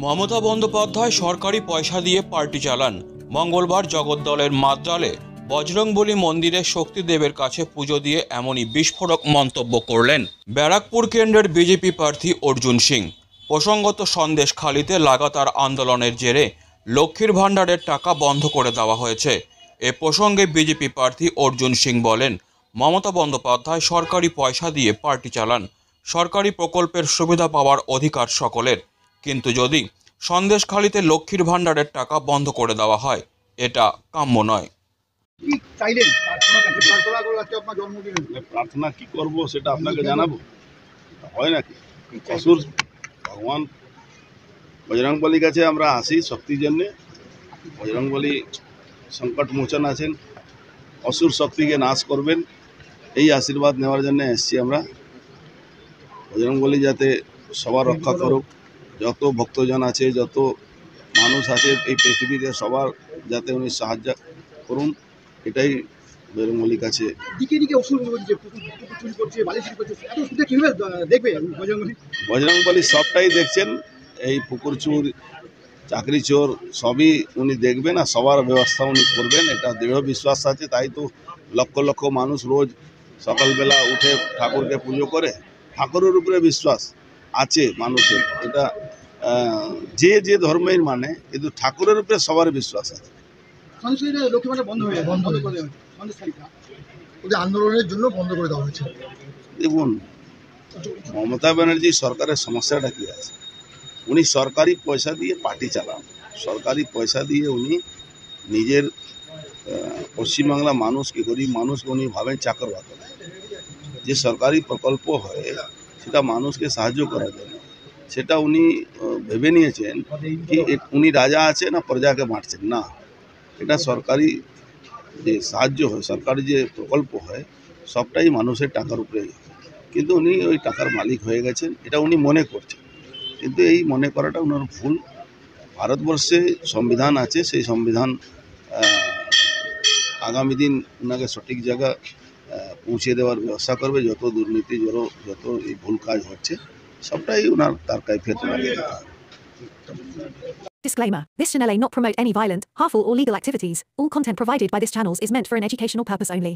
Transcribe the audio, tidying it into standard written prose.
মমতা বন্দ্যোপাধ্যায় সরকারি পয়সা দিয়ে পার্টি চালান। মঙ্গলবার জগদ্দলের মাদ্রালে বজরংবলী মন্দিরে শক্তিদেবের কাছে পুজো দিয়ে এমনই বিস্ফোরক মন্তব্য করলেন ব্যারাকপুর কেন্দ্রের বিজেপি প্রার্থী অর্জুন সিং। প্রসঙ্গত, সন্দেশখালিতে লাগাতার আন্দোলনের জেরে লক্ষ্মীর ভাণ্ডারের টাকা বন্ধ করে দেওয়া হয়েছে। এ প্রসঙ্গে বিজেপি প্রার্থী অর্জুন সিং বলেন, মমতা বন্দ্যোপাধ্যায় সরকারি পয়সা দিয়ে পার্টি চালান। সরকারি প্রকল্পের সুবিধা পাওয়ার অধিকার সকলের, কিন্তু যদি সন্দেশখালিতে লক্ষ্মীর ভাণ্ডারের টাকা বন্ধ করে দেওয়া হয়, এটা কাম্য নয়। প্রার্থনা কি করব সেটা আপনাকে জানাবো, হয় নাকি? অসুর ভগবান বজরংবলীর কাছে আমরা আসি শক্তির জন্যে। বজরংবলী সংকট মোচন আছেন, অসুর শক্তিকে নাশ করবেন, এই আশীর্বাদ নেওয়ার জন্য এসেছি আমরা। বজরংবলী যাতে সবার রক্ষা করুক, যত ভক্তজন আছে, যত মানুষ আছে এই পৃথিবীতে, সবার যাতে উনি সাহায্য করুন, এটাই বজরংবলীর কাছে। বজরংবলী সবটাই দেখছেন, এই পুকুর চোর, চাকরি চোর সবই উনি দেখবেন, আর সবার ব্যবস্থা উনি করবেন, এটা দৃঢ় বিশ্বাস আছে। তাই তো লক্ষ লক্ষ মানুষ রোজ সকালবেলা উঠে ঠাকুরকে পুজো করে। ঠাকুরের উপরে বিশ্বাস আছে মানুষের, এটা যে যে ধর্মের মানে, কিন্তু ঠাকুরের উপরে সবার বিশ্বাস আছে। আন্দোলনের জন্য বন্ধ করে দেওয়া হয়েছে। দেখুন, মমতা ব্যানার্জি সরকারের সমস্যাটা কি আছে? উনি সরকারি পয়সা দিয়ে পার্টি চালান, সরকারি পয়সা দিয়ে উনি নিজের পশ্চিমবাংলা মানুষকে, গরিব মানুষকে উনি ভাবেন চাকর বাকর। যে সরকারি প্রকল্প হয় সেটা মানুষকে সাহায্য করার জন্য, সেটা উনি ভেবে নিয়েছেন কি উনি রাজা আছে না প্রজাকে বাঁটছেন। না, এটা সরকারি যে সাহায্য হয়, সরকারি যে প্রকল্প হয়, সবটাই মানুষের টাকার উপরেই হয়। কিন্তু উনি ওই টাকার মালিক হয়ে গেছেন, এটা উনি মনে করছেন, কিন্তু এই মনে করাটা ওনার ভুল। ভারতবর্ষে সংবিধান আছে, সেই সংবিধান আগামী দিন ওনাকে সঠিক জায়গা পৌঁছে দেওয়ার ব্যবস্থা করবে। যত দুর্নীতি, যত এই ভুল কাজ হচ্ছে, সবটাই ওনার তার কাইফিয়ত লাগিয়ে দেওয়া হবে। Disclaimer. This channel may not promote any violent, harmful or legal activities. All content provided by this channel is meant for an educational purpose only.